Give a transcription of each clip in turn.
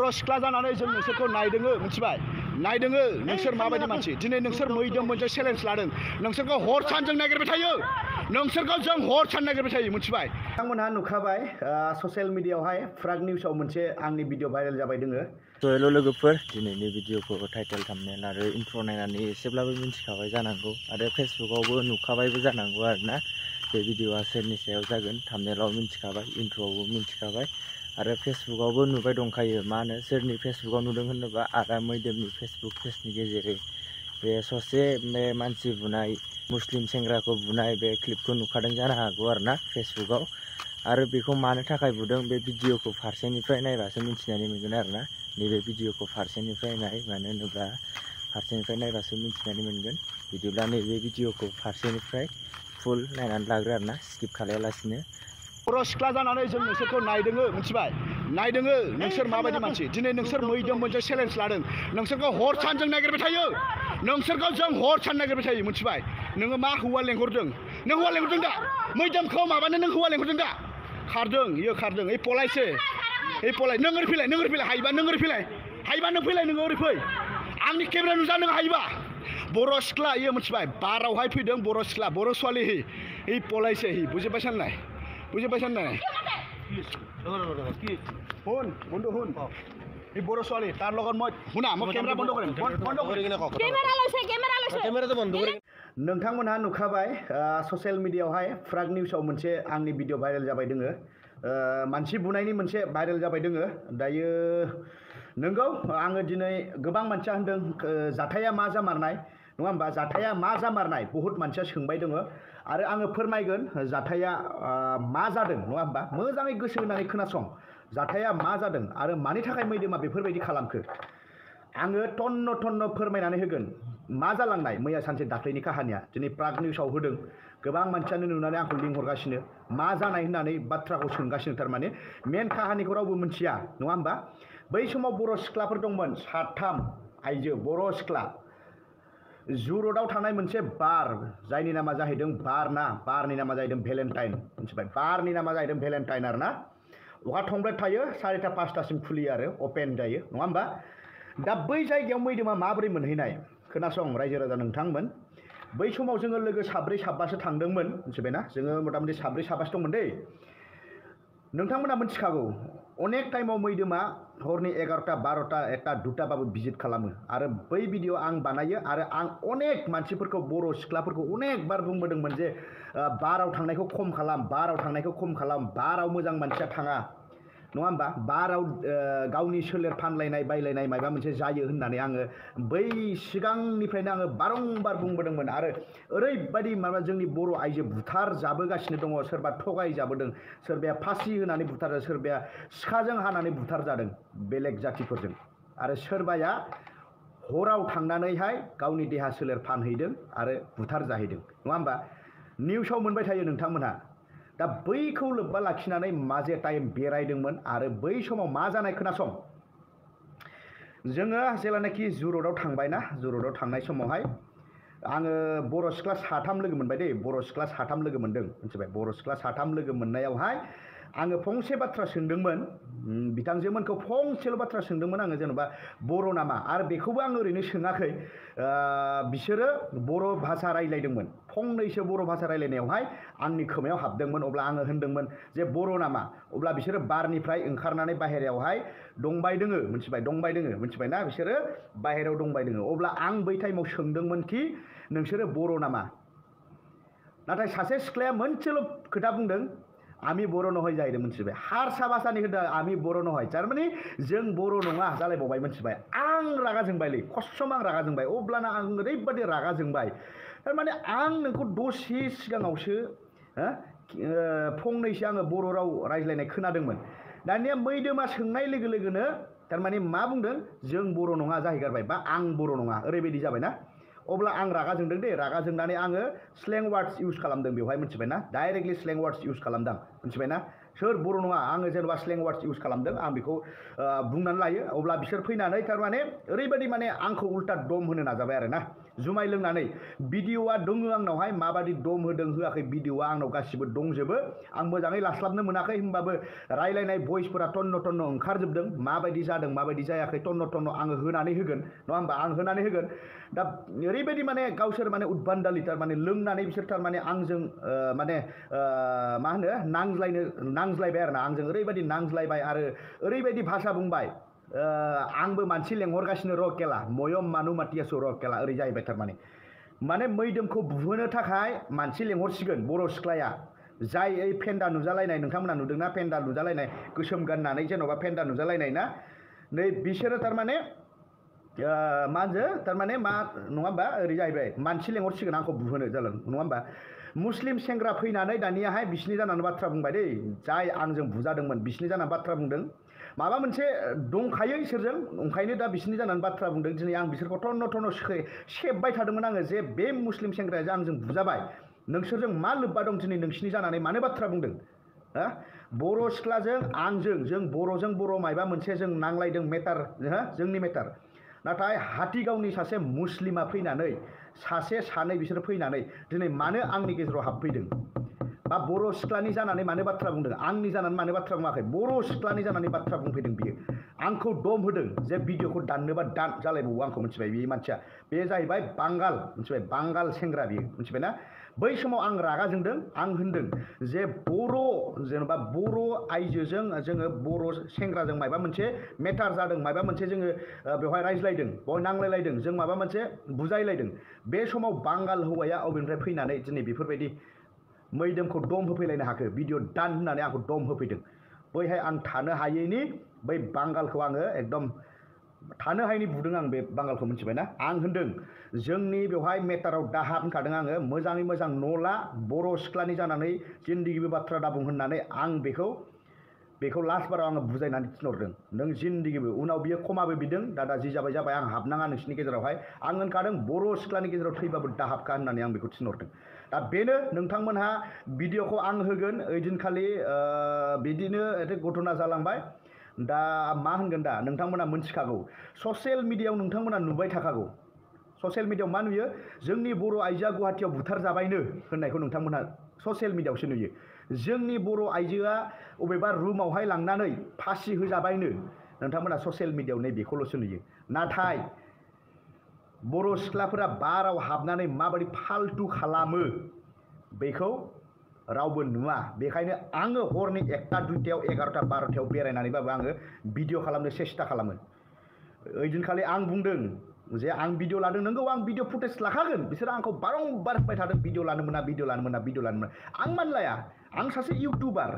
बर' सिख्ला जानानै जों नोंसोरखौ नायदोङो मिथिबाय नायदोङो नोंसोर माबायदि मानसि दिनै नोंसोर मैदोम मोनसे चेलेन्ज लादों नोंसोरखौ हर सान जों नागिरबाय थायो नोंसोरखौ जों हर सान नागिरबाय थायो मिथिबाय बिथांमोनहा नुखाबाय ससियेल मिडियायावहाय फ्राग निउसाव मोनसे आंनि भिडिअ भाइरेल जाबाय दोङो हेल' लोगोफोर दिनैनि भिडिअखौ टाइटेल थाम्बनेल आरो इन्ट्र नायनानै एसेब्लाबो मिन्थिखाबाय जानांगौ आरो फेसबुकआवबो नुखाबायबो जानांगौ आरोना बे भिडिअआ सोरनि सायाव जागोन थाम्बनेलाव मिन्थिखाबाय इन्ट्रआवबो मिन्थिखाबाय आरो फेसबुकआवबो नुबाय दंखायो मा होनो सोरनि फेसबुकआव नुदों होनोबा आदा मैदोमनि फेसबुक पेजनि गेजेरै बे ससे मानसि बुनाय मुस्लिम सेंग्राखौ बुनाय बे क्लिपखौ नुखादों जानो हागौ आरोना फेसबुकआव आरो बेखौ मानो थाखाय बुदों बे भिडिअखौ फारसेनिफ्राय नायबासो मिन्थिनानै मोनगोन आरोना नैबे भिडिअखौ फारसेनिफ्राय नाय मानो होनोब्ला फारसेनिफ्राय नायबासो मिन्थिनानै मोनगोन बिदिब्ला नैबे भिडिअखौ फारसेनिफ्राय फुल नायनानै लाग्रो आरोना स्किप खालायालासिनो बर' सिख्ला जानानै जों नोंसोरखौ नायदोङो मिथिबाय नायदोङो नोंसोर माबायदि मानसि दिनै नोंसोर मैदोम मोनसे चेलेन्ज लादों नोंसोरखौ हर सान जों नागिरबाय थायो नोंसोरखौ जों हर सान नागिरबाय थायो मिथिबाय नोङो मा हौवा लेंहरदों नों हौवा लेंहरदों दा मैदोमखौ माबानो नों हौवा लेंहरदों दा खारदों इयो खारदों ओइ पलायसो ओइ पलाय नों ओरै फैलाय हायोबा नों ओरै फैलाय हायोबा नों फैलाय नोङो ओरै फै आंनि केमेरा नुजा नों हायोबा बर' सिख्ला इयो मिथिबाय बारावहाय फैदों बर' सिख्ला बर' ছোৱালী हि पलायसो हि बुजिबाय साननाय बुझे पाইছেন না শুন বন্ধু শুন এই বড় ছোৱালী তাৰ লগত মই শুনা মই কেমেৰা বন্ধ কৰিম কেমেৰাটো বন্ধ কৰি नोंथांमोनहा नुखाबाय ससियेल मिडियायावहाय फ्राग निउसाव मोनसे आंनि भिडिअ भाइरेल जाबाय दोङो मानसि बुनायनि मोनसे भाइरेल जाबाय दोङो दायो नंगौ आङो दिनै गोबां मानसिया होनदों जाथाया मा जामारनाय नङा होमबा जाथाया मा जामारनाय बहुत मानसिया सोंबाय दङ आरो आङो फोरमायगोन जाथाया मा जादों नङा होमबा मोजाङै गोसो होनानै खोनासं जाथाया मा जादों आरो मानि थाखाय मैदोमा बेफोरबायदि खालामखो आङो टन्न फोरमायनानै होगोन मा जालांनाय मैया सानसे दाख्लैनि काहानिया दिनै प्राग निउसाव होदों गोबां मानसियानो नुनानै आंखौ लिंहरगासिनो मा जानाय होननानै बाथ्राखौ सोंगासिनो थारमाने मेन काहानिखौ रावबो मिथिया नङा होमबा बै समाव बर' सिख्लाफोर दंमोन साथाम आइजो बर' सिख्ला जुरतआव थानाय मोनसे बार जायनि नामा जाहैदों बारनि नामा जाहैदों भेलेन्टाइन मिथिबाय बारनि नामा जाहैदों भेलेन्टाइन आरोना अखा थंब्लेट थायो 4टा 5टासिम खुलियो आरो अपेन जायो नङा होमबा दा बै जायगायाव मैदोमा माबोरै मोनहैनाय खोनासं रायजो राजा नोंथांमोन बै समाव जोङो लोगो साब्रै साबासो थांदोंमोन मिथिबायना जोङो मथा-मथि साब्रै साबासो दंमोन दै नोंथांमोना मिथिखागौ अनेक टाइमाव मैदोमा हरनि 11टा 12टा 1टा 2टा बाबो भिजिट खालामो आरो बै भिडिअ आं बानायो आरो आं अनेक मानसिफोरखौ बर' सिख्लाफोरखौ अनेक बार बुंबोदोंमोन जे बाराव थांनायखौ खम खालाम बाराव मोजां मानसिया थाङा नङा होमबा बाराव गावनि सोलेर फानलायनाय बायलायनाय माबा मोनसे जायो होननानै आङो बै सिगांनिफ्रायनो आङो बारंबार बुंबोदोंमोन आरो ओरैबायदि माबा जोंनि बर' आइजो बुथार जाबोगासिनो दङ सोरबा थगाय जाबोदों सोरबाया फासि होनानै बुथारदों सोरबाया सिखाजों हानानै बुथार जादों बेलेग जातिफोरजों आरो सोरबाया हराव थांनानैहाय गावनि देहा सोलेर फानहैदों आरो बुथार जाहैदों नङा होमबा निउसाव मोनबाय थायो नोंथांमोनहा दा बैखौ लोब्बा लाखिनानै माजे टाइम बेरायदोंमोन आरो बै समाव मा जानाय खोनासं जोङो जेलानाखि जुरतआव थांबायना जुरतआव थांनाय समावहाय आङो बर' सिख्ला साथाम लोगो मोनबाय दै बर' सिख्ला साथाम लोगो मोनदों मिथिबाय बर' सिख्ला साथाम लोगो मोननायावहाय आङो फंसे बाथ्रा सोंदोंमोन बिथांजोमोनखौ फंसेल' बाथ्रा सोंदोंमोन आङो जेनेबा बर' नामा आरो बेखौबो आं ओरैनो सोङाखै बिसोरो बर' भाषा रायलायदोंमोन फंनैसो बर' भाषा रायलायनायावहाय आंनि खोमायाव हाबदोंमोन अब्ला आङो होनदोंमोन जे बर' नामा अब्ला बिसोरो बारनिफ्राय ओंखारनानै बाहेरायावहाय दंबाय दोङो मिथिबायना बिसोरो बाहेरायाव दंबाय दोङो अब्ला आं बै टाइमाव सोंदोंमोन कि नोंसोरो बर' नामा नाथाय सासे सिख्लाया मोनसेल' खोथा बुंदों आमी बर' नहय जाहैदों मिथिबाय हारसा भाषानि होनदों आमी बर' नहय थारमाने जों बर' नङा जालायबावबाय मिथिबाय आं रागा जोंबायलै खस्सम आं रागा जोंबाय अब्लाना आं ओरैबायदि रागा जोंबाय थारमाने आं नोंखौ दसे सिगाङावसो फंनैसो आङो बर' राव रायज्लायनाय खोनादोंमोन दानिया मैदोमा सोंनाय लोगो लोगोनो थारमाने मा बुंदों जों बर' नङा जाहैगारबाय बा आं बर' नङा ओरैबायदि जाबायना अब्ला आं रागा जोंदों दे रागा जोंनानै आङो स्लें वार्डस इउज खालामदों बेवहाय मिथिबायना डाइरेक्टलि स्लें वार्डस इउज खालामदों मिथिबायना सोर बर' नङा आङो जेनेबा स्लें वार्डस इउज खालामदों आं बेखौ बुंनानै लायो अब्ला बिसोर फैनानै थारमाने ओरैबायदि माने आंखौ उल्टा दम होनो नाजाबाय आरो ना जुमाय लोंनानै भिडिअआ दङ आंनावहाय माबादि दम होदों होआखै भिडिअआ आंनाव गासिबो दंजोबो आं मोजाङै लास्लाबनो मोनाखै होमबाबो रायलायनाय भइसफोरा टन्न टन्न ओंखारजोबदों माबायदि जादों माबायदि जायाखै टन्न टन्न आङो होनानै होगोन नङा होमबा आं होनानै होगोन दा ओरैबायदि माने गावसोर माने उदबान्दालि थारमाने लोंनानै बिसोर थारमाने आंजों माने मा होनो नांज्लायबाय आरो ना आंजों ओरैबायदि नांज्लायबाय आरो ओरैबायदि भाषा बुंबाय आंबो मानसि लेंहरगासिनो र' केला मयम मानु मातियासो र' केला ओरै जाहैबाय थारमाने माने मैदोमखौ बुहोनो थाखाय मानसि लेंहरसिगोन बर' सिख्लाया जाय ओइ फेन्दा नुजालायनाय नोंथांमोना नुदोंना फेन्दा नुजालायनाय गोसोम गाननानै जेन'बा फेन्दा नुजालायनाय ना नै बिसोरो थारमाने मा होनो थारमाने मा नङा होमबा ओरै जाहैबाय मानसि लेंहरसिगोन आंखौ बुहोनो जालां नङा होमबा मुस्लिम सेंग्रा फैनानै दानियाहाय बिसिनि जानानै बाथ्रा बुंबाय दै जाय आंजों बुजादोंमोन बिसिनि जानानै बाथ्रा बुंदों माबा मोनसे दंखायो इसोरजों ओंखायनो दा बिसिनि जानानै बाथ्रा बुंदों दिनै आं बिसोरखौ टन्न टन्न सेबबाय थादोंमोन आङो जे बे मुस्लिम सेंग्राया जे आंजों बुजाबाय नोंसोरजों मा लोब्बा दं दिनै नोंसिनि जानानै मानो बाथ्रा बुंदों बर' सिख्लाजों आंजों जों बर'जों बर' मायबा मोनसे जों नांलायदों मेटार जोंनि मेटार नाथाय हाथिगावनि सासे मुस्लिमा फैनानै सासे सानै बिसोर फैनानै दिनै मानो आंनि गेजेराव हाबफैदों बा बर' सिख्लानि जानानै मानो बाथ्रा बुंदों आंनि जानानै मानो बाथ्रा बुङाखै बर' सिख्लानि जानानै बाथ्रा बुंफैदों बियो आंखौ दम होदों जे भिडिअखौ दाननोबा दान जालायबावो आंखौ मिथिबाय बे मानसिया बे जाहैबाय बांगाल मिथिबाय बांगाल सेंग्रा बियो मिथिबाय ना बै समाव आं रागा जोंदों आं होनदों जे बर' जेनेबा बर' आइजोजों जोङो बर' सेंग्राजों माबा मोनसे मेटार जादों माबा मोनसे जोङो बेवहाय रायज्लायदों बेवहाय नांलायलायदों जों माबा मोनसे बुजायलायदों बे समाव बांगाल हौवाया अबेनिफ्राय फैनानै दिनै बेफोरबायदि मैदोमखौ दम होफैलायनो हाखो भिडिअ दान होननानै आंखौ दम होफैदों बैहाय आं थानो हायैनि बै बांगालखौ आङो एकदम थानो हायैनि बुदों आं बे बांगालखौ मिथिबायना आं होनदों जोंनि बेवहाय मेटाराव दाहाब होनखादों आङो मोजाङै मोजां न'ला बर' सिख्लानि जानानै जिन्दगिबो बाथ्रा दाबुं होननानै आं बेखौ लास्ट बाराव आङो बुजायनानै थिनहरदों नों जिन्दगिबो उनाव बियो खमाबो बिदों दादा जि जाबाय जाबाय आं हाबनाङा नोंसिनि गेजेरावहाय आं होनखादों बर' सिख्लानि गेजेराव थैबाबो दाहाबखा होननानै आं बेखौ थिनहरदों दा बेनो नोंथांमोनहा भिडिअखौ आं होगोन ओइदिनखालि बिदिनो घटना जालांबाय दा मा होनगोन दा नोंथांमोना मोनथिखागौ ससियेल मिडियायाव नोंथांमोना नुबाय थाखागौ ससियेल मिडियायाव मा नुयो जोंनि बर' आइजोआ गुवाहाटियाव बुथारजाबायनो होननायखौ नोंथांमोनहा ससियेल मिडियायावसो नुयो जोंनि बर' आइजोआ अबेबा रुमावहाय लांनानै फासि होजाबायनो नोंथांमोना ससियेल मिडियायाव नै बेखौल'सो नुयो नाथाय बर' सिख्लाफोरा बाराव हाबनानै माबायदि फाल्तु खालामो बेखौ रावबो नुवा बेखायनो आङो हरनि 1टा 2टायाव 11टा 12टायाव बेरायनानैबाबो आङो भिडिअ खालामनो सेस्था खालामो ओइदिनखालि आं बुंदों जे आं भिडिअ लादों नंगौ आं भिडिअ फुटेज लाखागोन बिसोरो आंखौ बारंबार होनबाय थादों भिडिअ लानो मोना भिडिअ लानो मोना भिडिअ लानो मोना आं मानो लाया आं सासे इउटुबार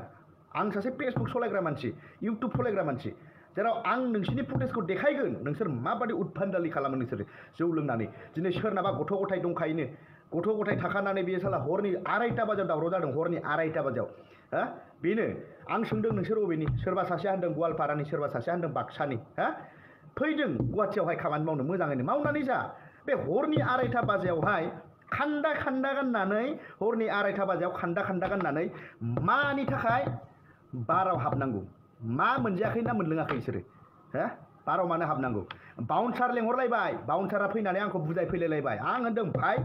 आं सासे फेसबुक सालायग्रा मानसि इउटुब सालायग्रा मानसि जेराव आं नोंसिनि फुटेजखौ देखायगोन नोंसोर माबादि उदभान्दालि खालामो नोंसोरो जौ लोंनानै दिनै सोरनाबा गथ' गथाय दंखायोनो गथ' गथाय थाखानानै बेयो साला हरनि 2:30 बाजियाव दावराव जादों हरनि 2:30 बाजियाव बेनो आं सोंदों नोंसोर अबेनि सोरबा सासेया होनदों गवालपारानि सोरबा सासेया होनदों बाक्सानि फैदों गुवाहाटियावहाय खामानि मावनो मोजाङैनो मावनानै जा बे हरनि 2:30 बाजियावहाय खान्दा खान्दा गाननानै हरनि 2:30 बाजियाव खान्दा खान्दा गाननानै मानि थाखाय बाराव हाबनांगौ मा मोनजायाखै ना मोनलोङाखै बिसोरो बाराव मानो हाबनांगौ बाउन्सार लेंहरलायबाय बाउन्सारा फैनानै आंखौ बुजायफैलायलायबाय आं होनदों भाइ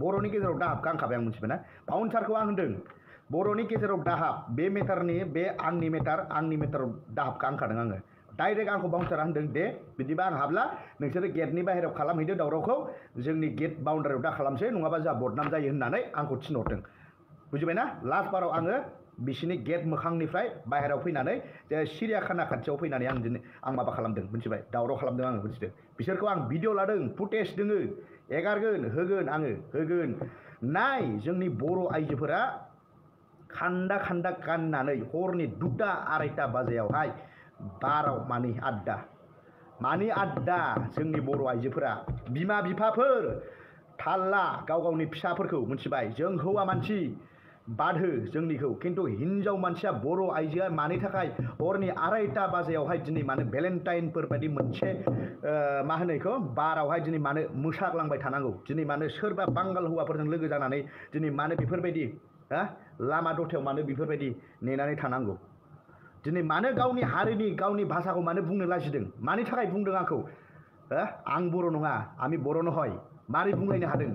बर'नि गेजेराव दाहाबखौ आंखाबाय आं मिथिबायना बाउन्सारखौ आं होनदों बर'नि गेजेराव दाहाब बे मेटारनि बे आंनि मेटाराव दाहाबखौ आंखादों आङो डाइरेक्ट आंखौ बाउन्सारा होनदों दे बिदिबा आं हाबला नोंसोरो गेटनि बाहेरायाव खालामहैदो दावरावखौ जोंनि गेट बाउन्डारियाव दा खालामसै नङाबा जोंहा बदनाम जायो होननानै आंखौ थिनहरदों बुजिबायना लास्ट बाराव आङो बिसिनि गेट मोखांनिफ्राय बाहेरायाव फैनानै जे सिरियाखाना खाथियाव फैनानै आं माबा खालामदों मिथिबाय दावराव खालामदों आङो मिथिदों बिसोरखौ आं भिडिअ लादों फुटेज दोङो एगारगोन होगोन आङो होगोन नाय जोंनि बर' आइजोफोरा खान्दा खान्दा गाननानै हरनि 2टा 2:30 बाजियावहाय बाराव मानि आड्डा जोंनि बर' आइजोफोरा बिमा बिफाफोर थाल्ला गाव गावनि फिसाफोरखौ मिथिबाय जों हौवा मानसि बादहो जोंनिखौ खिन्थु हिन्जाव मानसिया बर' आइजोआ मानि थाखाय हरनि 2:30 बाजियावहाय दिनै मानो भेलेन्टाइनफोर बायदि मोनसे मा होनो बेखौ बारावहाय दिनै मानो मोसाग्लांबाय थानांगौ दिनै मानो सोरबा बांगाल हौवाफोरजों लोगो जानानै दिनै मानो बेफोरबायदि लामा दथायाव मानो बेफोरबायदि नेनानै थानांगौ दिनै मानो गावनि हारिनि गावनि भाषाखौ मानो बुंनो लाजिदों मानि थाखाय बुंदों आंखौ आं बर' नङा आंनि बर' नहय मारै बुंलायनो हादों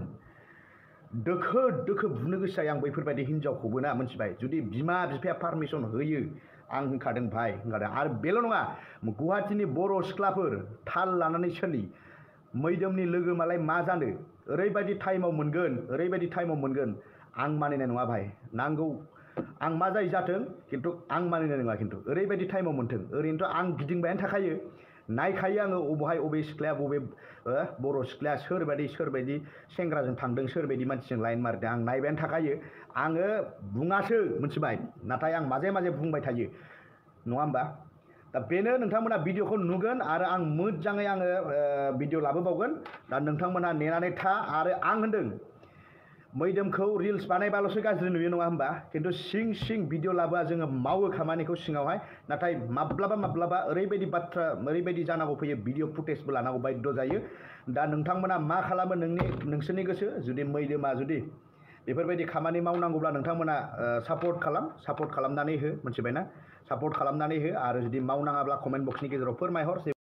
दोखो दोखो बुनो गोसो जायो आं बैफोरबायदि हिनजावखौबो ना मोनथिबाय जुदि बिमा बिफाया पारमिसन होयो आं होनखादों भाइ होनखादों आरो बेल' नङा गुवाहाटीनि बर' सिख्लाफोर थाल लानानै सोलि मैदोमनि लोगो मालाय मा जानो ओरैबायदि टाइमाव मोनगोन आं मानिनाय नङा भाइ नांगौ आं मा जायो जाथों खिन्थु आं मानिनाय नङा खिन्थु ओरैबायदि टाइमाव मोन्थों ओरैनोथ' आं गिदिंबायानो थाखायो नायखायो आङो अबे सिख्लाया बबे बर' सिख्लाया सोरबायदि सेंग्राजों थांदों सोरबायदि मानसिजों लाइन मारदों आं नायबायानो थाखायो आङो बुङासो मोनथिबाय नाथाय आं माजे माजे बुंबाय थायो नङा होमबा दा बेनो नोंथांमोना भिडिअखौ नुगोन आरो आं मोजाङै आङो भिडिअ लाबोबावगोन दा नोंथांमोना नेनानै था आरो आं होनदों मैदोमखौ रिल्स बानायबाल'सो गाज्रि नुयो नङा होमबा खिन्थु सिं भिडिअ लाबोआ जोङो मावो खामानिखौ सिङावहाय नाथाय माब्लाबा ओरैबायदि बाथ्रा ओरैबायदि जानांगौ फैयो भिडिअ फुटेजबो लानांगौ बाध्य जायो दा नोंथांमोना मा खालामो नोंसोरनि गोसो जुदि मैदोमा जुदि बेफोरबायदि खामानि मावनांगौब्ला नोंथांमोना सापर्ट खालामनानै हो मोनथिबायना सापर्ट खालामनानै हो आरो जुदि मावनाङाब्ला कमेन्ट बक्सनि गेजेराव फोरमायहर